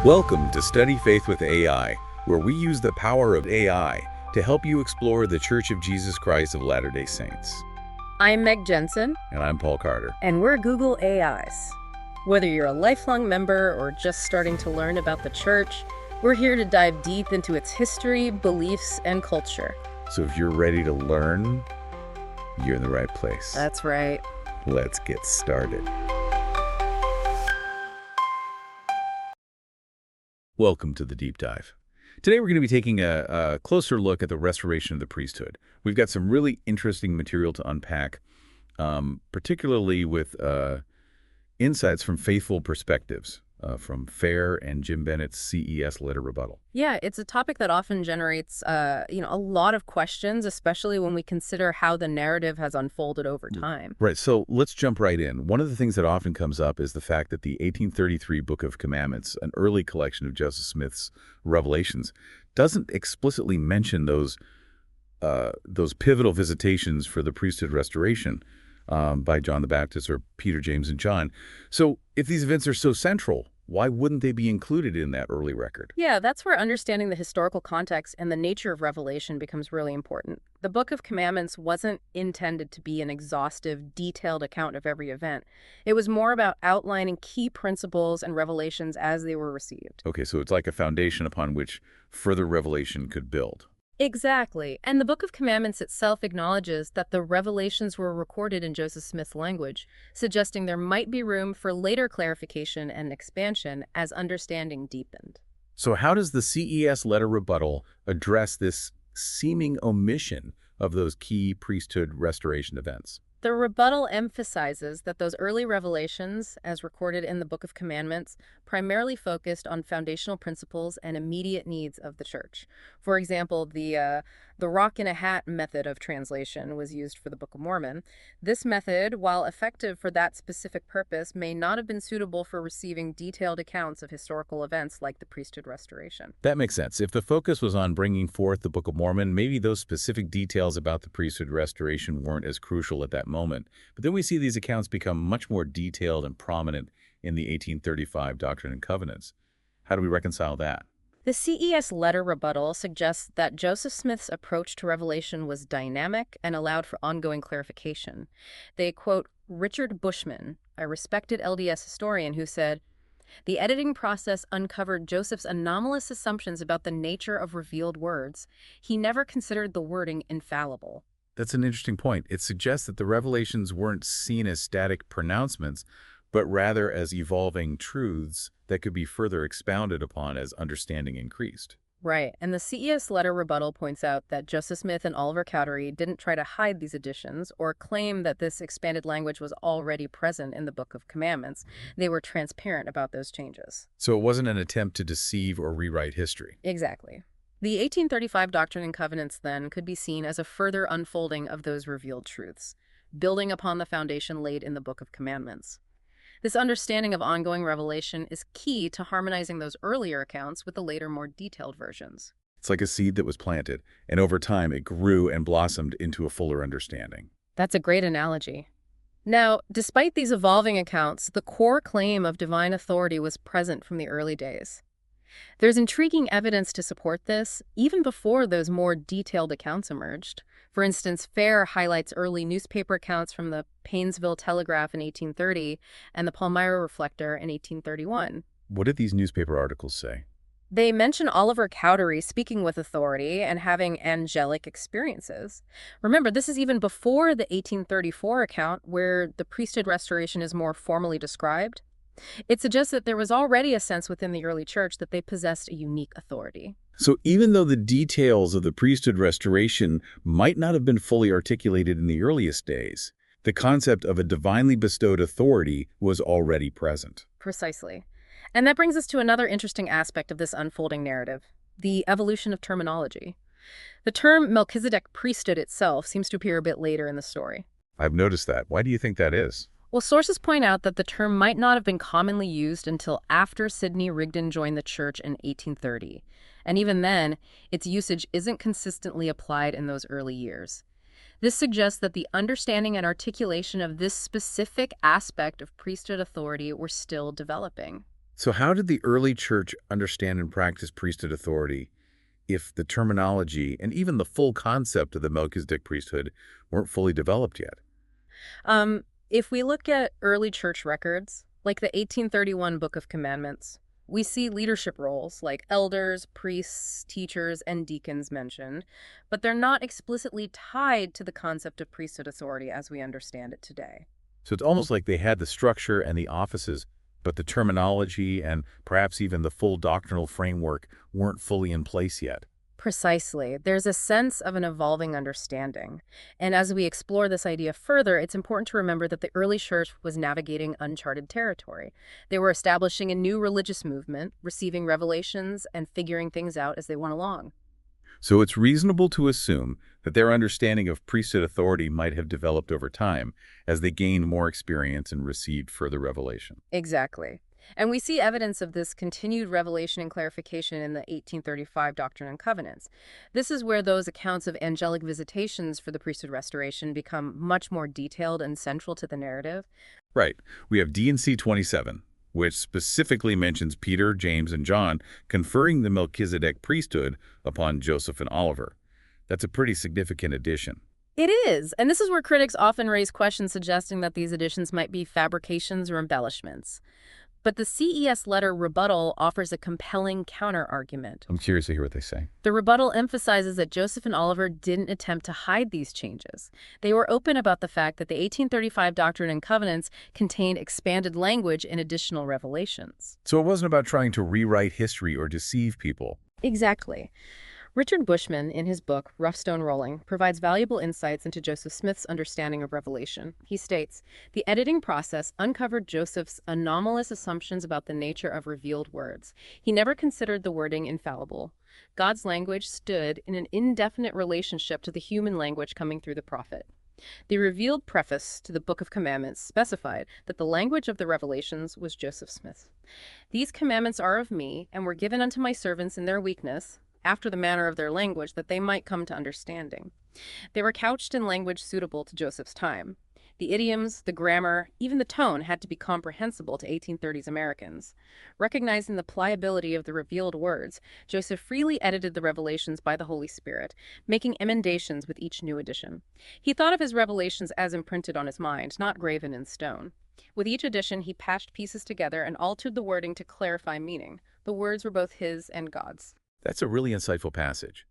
Welcome to Study Faith with AI, where we use the power of AI to help you explore the Church of Jesus Christ of Latter-day Saints. I'm Meg Jensen, And I'm Paul Carter. and we're Google AIs. Whether you're a lifelong member or just starting to learn about the church, we're here to dive deep into its history, beliefs, and culture. So if you're ready to learn, you're in the right place. That's right. Let's get started. Welcome to the Deep Dive. Today we're going to be taking a closer look at the restoration of the priesthood. We've got some really interesting material to unpack, particularly with insights from faithful perspectives from Fair and Jim Bennet's CES Rebuttal. Yeah, it's a topic that often generates, a lot of questions, especially when we consider how the narrative has unfolded over time. Right, so let's jump right in. One of the things that often comes up is the fact that the 1833 Book of Commandments, an early collection of Joseph Smith's revelations, doesn't explicitly mention those pivotal visitations for the priesthood restoration by John the Baptist or Peter, James, and John. So if these events are so central, why wouldn't they be included in that early record? Yeah, that's where understanding the historical context and the nature of revelation becomes really important. The Book of Commandments wasn't intended to be an exhaustive, detailed account of every event. It was more about outlining key principles and revelations as they were received. Okay, so it's like a foundation upon which further revelation could build. Exactly. And the Book of Commandments itself acknowledges that the revelations were recorded in Joseph Smith's language, suggesting there might be room for later clarification and expansion as understanding deepened. So how does the CES Rebuttal address this seeming omission of those key priesthood restoration events? The rebuttal emphasizes that those early revelations, as recorded in the Book of Commandments, primarily focused on foundational principles and immediate needs of the church. For example, the rock in a hat method of translation was used for the Book of Mormon. This method, while effective for that specific purpose, may not have been suitable for receiving detailed accounts of historical events like the priesthood restoration. That makes sense. If the focus was on bringing forth the Book of Mormon, maybe those specific details about the priesthood restoration weren't as crucial at that moment. But then we see these accounts become much more detailed and prominent in the 1835 Doctrine and Covenants. How do we reconcile that? The CES letter rebuttal suggests that Joseph Smith's approach to revelation was dynamic and allowed for ongoing clarification. They quote Richard Bushman, a respected LDS historian, who said, "The editing process uncovered Joseph's anomalous assumptions about the nature of revealed words. He never considered the wording infallible." That's an interesting point. It suggests that the revelations weren't seen as static pronouncements, but rather as evolving truths that could be further expounded upon as understanding increased. Right, and the CES letter rebuttal points out that Joseph Smith and Oliver Cowdery didn't try to hide these additions or claim that this expanded language was already present in the Book of Commandments. They were transparent about those changes. So it wasn't an attempt to deceive or rewrite history. Exactly. The 1835 Doctrine and Covenants, then, could be seen as a further unfolding of those revealed truths, building upon the foundation laid in the Book of Commandments. This understanding of ongoing revelation is key to harmonizing those earlier accounts with the later, more detailed versions. It's like a seed that was planted, and over time it grew and blossomed into a fuller understanding. That's a great analogy. Now, despite these evolving accounts, the core claim of divine authority was present from the early days. There's intriguing evidence to support this, even before those more detailed accounts emerged. For instance, Fair highlights early newspaper accounts from the Painesville Telegraph in 1830 and the Palmyra Reflector in 1831. What did these newspaper articles say? They mention Oliver Cowdery speaking with authority and having angelic experiences. Remember, this is even before the 1834 account where the priesthood restoration is more formally described. It suggests that there was already a sense within the early church that they possessed a unique authority. So even though the details of the priesthood restoration might not have been fully articulated in the earliest days, the concept of a divinely bestowed authority was already present. Precisely. And that brings us to another interesting aspect of this unfolding narrative, the evolution of terminology. The term Melchizedek priesthood itself seems to appear a bit later in the story. I've noticed that. Why do you think that is? Well, sources point out that the term might not have been commonly used until after Sidney Rigdon joined the church in 1830. And even then, its usage isn't consistently applied in those early years. This suggests that the understanding and articulation of this specific aspect of priesthood authority were still developing. So how did the early church understand and practice priesthood authority if the terminology and even the full concept of the Melchizedek priesthood weren't fully developed yet? If we look at early church records, like the 1831 Book of Commandments, we see leadership roles like elders, priests, teachers, and deacons mentioned, but they're not explicitly tied to the concept of priesthood authority as we understand it today. So it's almost like they had the structure and the offices, but the terminology and perhaps even the full doctrinal framework weren't fully in place yet. Precisely. There's a sense of an evolving understanding. And as we explore this idea further, it's important to remember that the early church was navigating uncharted territory. They were establishing a new religious movement, receiving revelations, and figuring things out as they went along. So it's reasonable to assume that their understanding of priesthood authority might have developed over time as they gained more experience and received further revelation. Exactly. And we see evidence of this continued revelation and clarification in the 1835 Doctrine and Covenants. This is where those accounts of angelic visitations for the priesthood restoration become much more detailed and central to the narrative. Right. We have D&C 27, which specifically mentions Peter, James, and John conferring the Melchizedek priesthood upon Joseph and Oliver. That's a pretty significant addition. It is, and this is where critics often raise questions suggesting that these additions might be fabrications or embellishments. But the CES letter rebuttal offers a compelling counter-argument. I'm curious to hear what they say. The rebuttal emphasizes that Joseph and Oliver didn't attempt to hide these changes. They were open about the fact that the 1835 Doctrine and Covenants contained expanded language and additional revelations. So it wasn't about trying to rewrite history or deceive people. Exactly. Richard Bushman, in his book, Rough Stone Rolling, provides valuable insights into Joseph Smith's understanding of Revelation. He states, "The editing process uncovered Joseph's anomalous assumptions about the nature of revealed words. He never considered the wording infallible. God's language stood in an indefinite relationship to the human language coming through the prophet. The revealed preface to the Book of Commandments specified that the language of the revelations was Joseph Smith's. These commandments are of me, and were given unto my servants in their weakness, after the manner of their language, that they might come to understanding. They were couched in language suitable to Joseph's time. The idioms, the grammar, even the tone had to be comprehensible to 1830s Americans. Recognizing the pliability of the revealed words, Joseph freely edited the revelations by the Holy Spirit, making emendations with each new edition. He thought of his revelations as imprinted on his mind, not graven in stone. With each edition, he patched pieces together and altered the wording to clarify meaning. The words were both his and God's." That's a really insightful passage.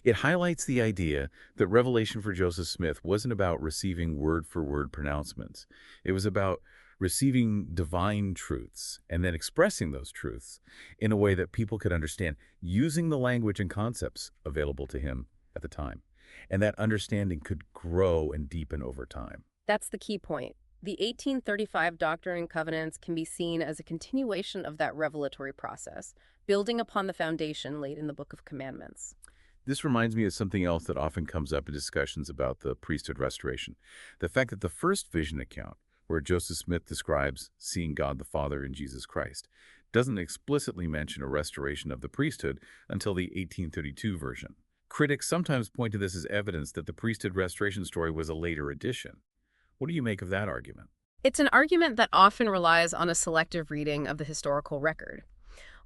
It highlights the idea that revelation for Joseph Smith wasn't about receiving word-for-word pronouncements. It was about receiving divine truths and then expressing those truths in a way that people could understand, using the language and concepts available to him at the time. And that understanding could grow and deepen over time. That's the key point. The 1835 Doctrine and Covenants can be seen as a continuation of that revelatory process, building upon the foundation laid in the Book of Commandments. This reminds me of something else that often comes up in discussions about the priesthood restoration. The fact that the first vision account, where Joseph Smith describes seeing God the Father in Jesus Christ, doesn't explicitly mention a restoration of the priesthood until the 1832 version. Critics sometimes point to this as evidence that the priesthood restoration story was a later addition. What do you make of that argument? It's an argument that often relies on a selective reading of the historical record.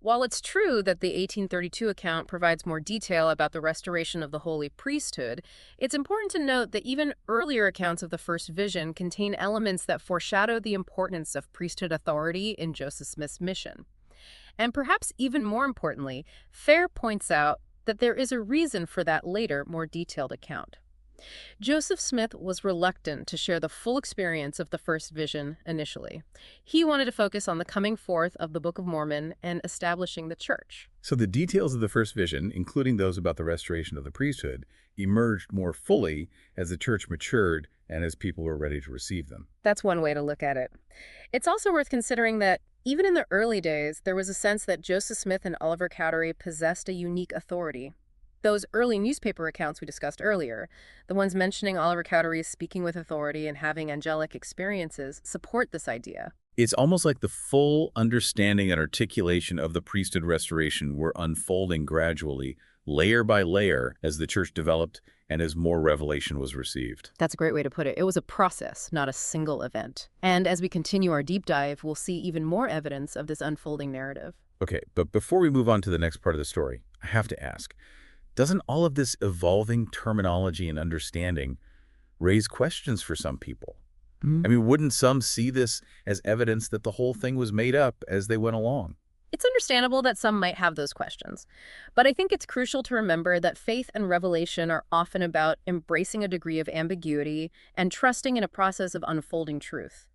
While it's true that the 1832 account provides more detail about the restoration of the holy priesthood, it's important to note that even earlier accounts of the first vision contain elements that foreshadow the importance of priesthood authority in Joseph Smith's mission. And perhaps even more importantly, Fair points out that there is a reason for that later, more detailed account. Joseph Smith was reluctant to share the full experience of the first vision initially. He wanted to focus on the coming forth of the Book of Mormon and establishing the church. So the details of the first vision, including those about the restoration of the priesthood, emerged more fully as the church matured and as people were ready to receive them. That's one way to look at it. It's also worth considering that even in the early days, there was a sense that Joseph Smith and Oliver Cowdery possessed a unique authority. Those early newspaper accounts we discussed earlier, the ones mentioning Oliver Cowdery speaking with authority and having angelic experiences, support this idea. It's almost like the full understanding and articulation of the priesthood restoration were unfolding gradually layer by layer, as the church developed and as more revelation was received. That's a great way to put it. It was a process, not a single event. And as we continue our deep dive, we'll see even more evidence of this unfolding narrative. Okay, but before we move on to the next part of the story, I have to ask, doesn't all of this evolving terminology and understanding raise questions for some people? I mean, wouldn't some see this as evidence that the whole thing was made up as they went along? It's understandable that some might have those questions, but I think it's crucial to remember that faith and revelation are often about embracing a degree of ambiguity and trusting in a process of unfolding truth.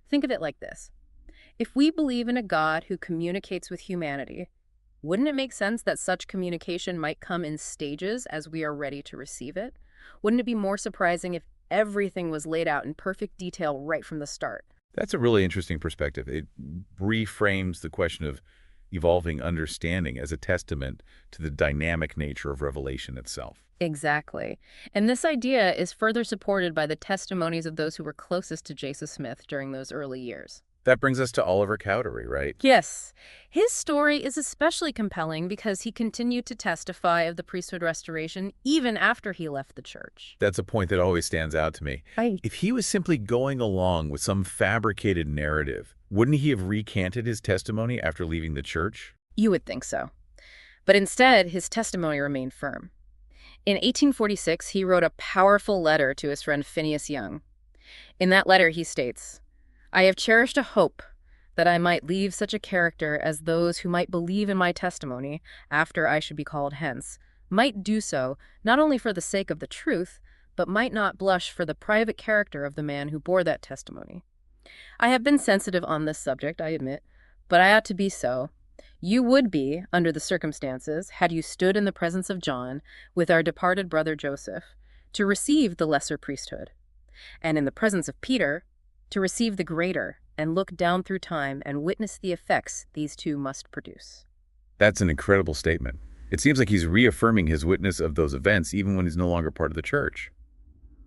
Think of it like this. If we believe in a God who communicates with humanity, wouldn't it make sense that such communication might come in stages as we are ready to receive it? Wouldn't it be more surprising if everything was laid out in perfect detail right from the start? That's a really interesting perspective. It reframes the question of evolving understanding as a testament to the dynamic nature of revelation itself. Exactly. And this idea is further supported by the testimonies of those who were closest to Joseph Smith during those early years. That brings us to Oliver Cowdery, right? Yes. His story is especially compelling because he continued to testify of the priesthood restoration even after he left the church. That's a point that always stands out to me. Right. If he was simply going along with some fabricated narrative, wouldn't he have recanted his testimony after leaving the church? You would think so. But instead, his testimony remained firm. In 1846, he wrote a powerful letter to his friend Phineas Young. In that letter, he states, "I have cherished a hope that I might leave such a character as those who might believe in my testimony after I should be called hence, might do so not only for the sake of the truth, but might not blush for the private character of the man who bore that testimony. I have been sensitive on this subject, I admit, but I ought to be so. You would be, under the circumstances, had you stood in the presence of John with our departed brother Joseph, to receive the lesser priesthood, and in the presence of Peter, to receive the greater, and look down through time and witness the effects these two must produce." That's an incredible statement. It seems like he's reaffirming his witness of those events even when he's no longer part of the church.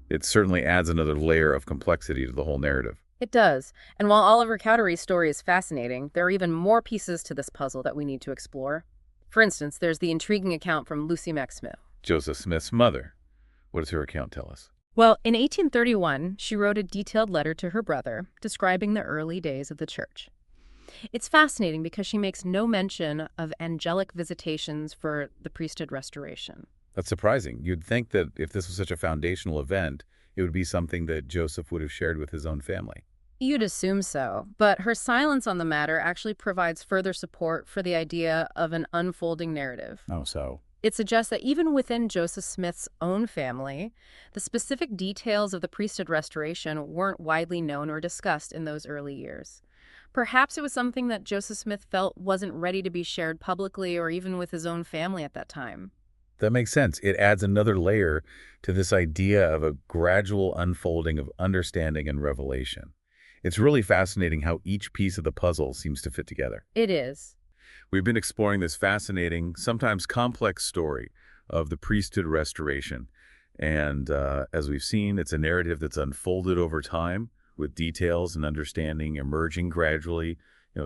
It certainly adds another layer of complexity to the whole narrative. It does. And while Oliver Cowdery's story is fascinating, there are even more pieces to this puzzle that we need to explore. For instance, there's the intriguing account from Lucy Mack Smith. Joseph Smith's mother. What does her account tell us? Well, in 1831, she wrote a detailed letter to her brother describing the early days of the church. It's fascinating because she makes no mention of angelic visitations for the priesthood restoration. That's surprising. You'd think that if this was such a foundational event, it would be something that Joseph would have shared with his own family. You'd assume so, but her silence on the matter actually provides further support for the idea of an unfolding narrative. Oh, so? It suggests that even within Joseph Smith's own family, the specific details of the priesthood restoration weren't widely known or discussed in those early years. Perhaps it was something that Joseph Smith felt wasn't ready to be shared publicly or even with his own family at that time. That makes sense. It adds another layer to this idea of a gradual unfolding of understanding and revelation. It's really fascinating how each piece of the puzzle seems to fit together. It is. We've been exploring this fascinating, sometimes complex story of the priesthood restoration. And as we've seen, it's a narrative that's unfolded over time with details and understanding emerging gradually,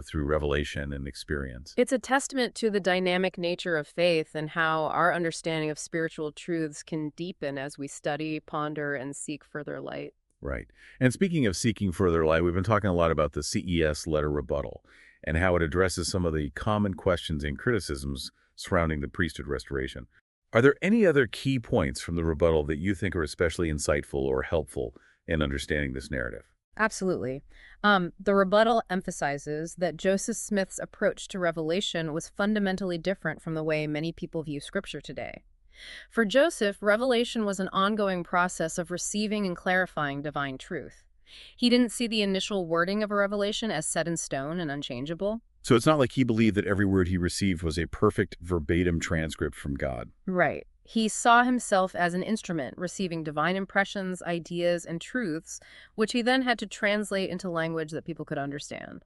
through revelation and experience. It's a testament to the dynamic nature of faith and how our understanding of spiritual truths can deepen as we study, ponder, and seek further light. Right. And speaking of seeking further light, we've been talking a lot about the CES letter rebuttal and how it addresses some of the common questions and criticisms surrounding the priesthood restoration. Are there any other key points from the rebuttal that you think are especially insightful or helpful in understanding this narrative? Absolutely. The rebuttal emphasizes that Joseph Smith's approach to revelation was fundamentally different from the way many people view Scripture today. For Joseph, revelation was an ongoing process of receiving and clarifying divine truth. He didn't see the initial wording of a revelation as set in stone and unchangeable. So it's not like he believed that every word he received was a perfect verbatim transcript from God. Right. He saw himself as an instrument, receiving divine impressions, ideas, and truths, which he then had to translate into language that people could understand.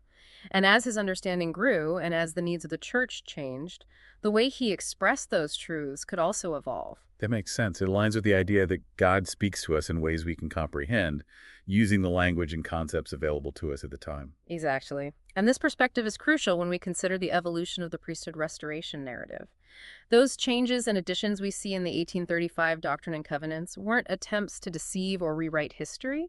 And as his understanding grew, and as the needs of the church changed, the way he expressed those truths could also evolve. That makes sense. It aligns with the idea that God speaks to us in ways we can comprehend, using the language and concepts available to us at the time. Exactly. And this perspective is crucial when we consider the evolution of the priesthood restoration narrative. Those changes and additions we see in the 1835 Doctrine and Covenants weren't attempts to deceive or rewrite history.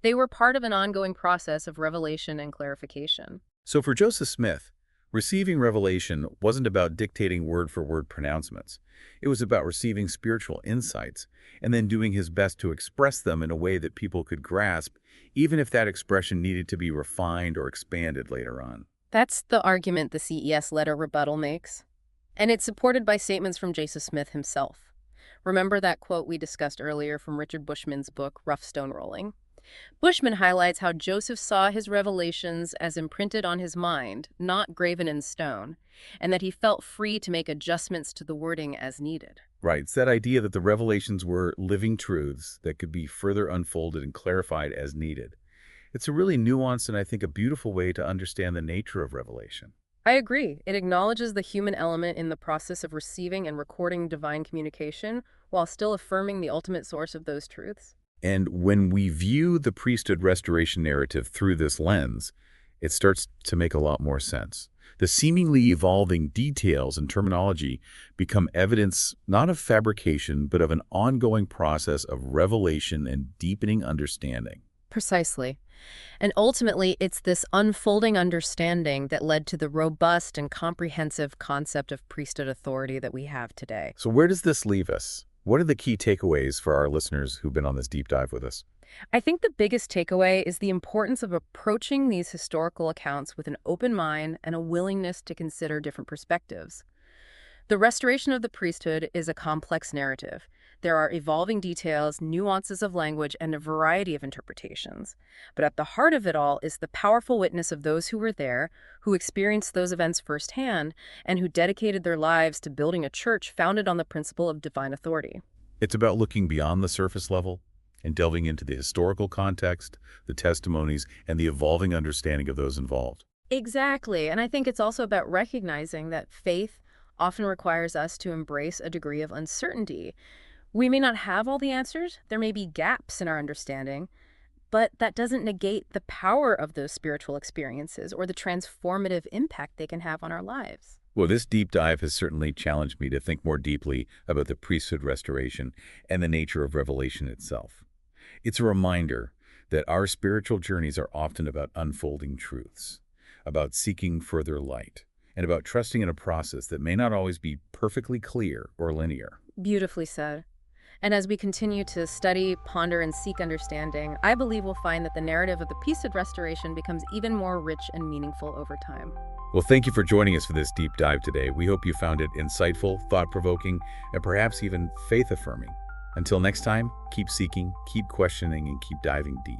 They were part of an ongoing process of revelation and clarification. So for Joseph Smith, receiving revelation wasn't about dictating word-for-word pronouncements. It was about receiving spiritual insights and then doing his best to express them in a way that people could grasp, even if that expression needed to be refined or expanded later on. That's the argument the CES letter rebuttal makes. And it's supported by statements from Joseph Smith himself. Remember that quote we discussed earlier from Richard Bushman's book, Rough Stone Rolling? Bushman highlights how Joseph saw his revelations as imprinted on his mind, not graven in stone, and that he felt free to make adjustments to the wording as needed. Right, it's that idea that the revelations were living truths that could be further unfolded and clarified as needed. It's a really nuanced and I think a beautiful way to understand the nature of revelation. I agree. It acknowledges the human element in the process of receiving and recording divine communication while still affirming the ultimate source of those truths. And when we view the priesthood restoration narrative through this lens, it starts to make a lot more sense. The seemingly evolving details and terminology become evidence not of fabrication, but of an ongoing process of revelation and deepening understanding. Precisely. And ultimately, it's this unfolding understanding that led to the robust and comprehensive concept of priesthood authority that we have today. So where does this leave us? What are the key takeaways for our listeners who've been on this deep dive with us? I think the biggest takeaway is the importance of approaching these historical accounts with an open mind and a willingness to consider different perspectives. The restoration of the priesthood is a complex narrative. There are evolving details, nuances of language, and a variety of interpretations. But at the heart of it all is the powerful witness of those who were there, who experienced those events firsthand, and who dedicated their lives to building a church founded on the principle of divine authority. It's about looking beyond the surface level and delving into the historical context, the testimonies, and the evolving understanding of those involved. Exactly. And I think it's also about recognizing that faith often requires us to embrace a degree of uncertainty. We may not have all the answers, there may be gaps in our understanding, but that doesn't negate the power of those spiritual experiences or the transformative impact they can have on our lives. Well, this deep dive has certainly challenged me to think more deeply about the priesthood restoration and the nature of revelation itself. It's a reminder that our spiritual journeys are often about unfolding truths, about seeking further light, and about trusting in a process that may not always be perfectly clear or linear. Beautifully said. And as we continue to study, ponder, and seek understanding, I believe we'll find that the narrative of the priesthood restoration becomes even more rich and meaningful over time. Well, thank you for joining us for this deep dive today. We hope you found it insightful, thought-provoking, and perhaps even faith-affirming. Until next time, keep seeking, keep questioning, and keep diving deep.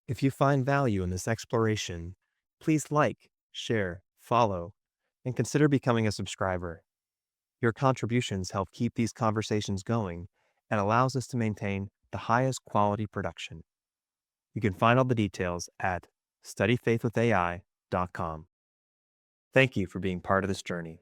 If you find value in this exploration, please like, share, follow, and consider becoming a subscriber. Your contributions help keep these conversations going and allows us to maintain the highest quality production. You can find all the details at studyfaithwithai.com. Thank you for being part of this journey.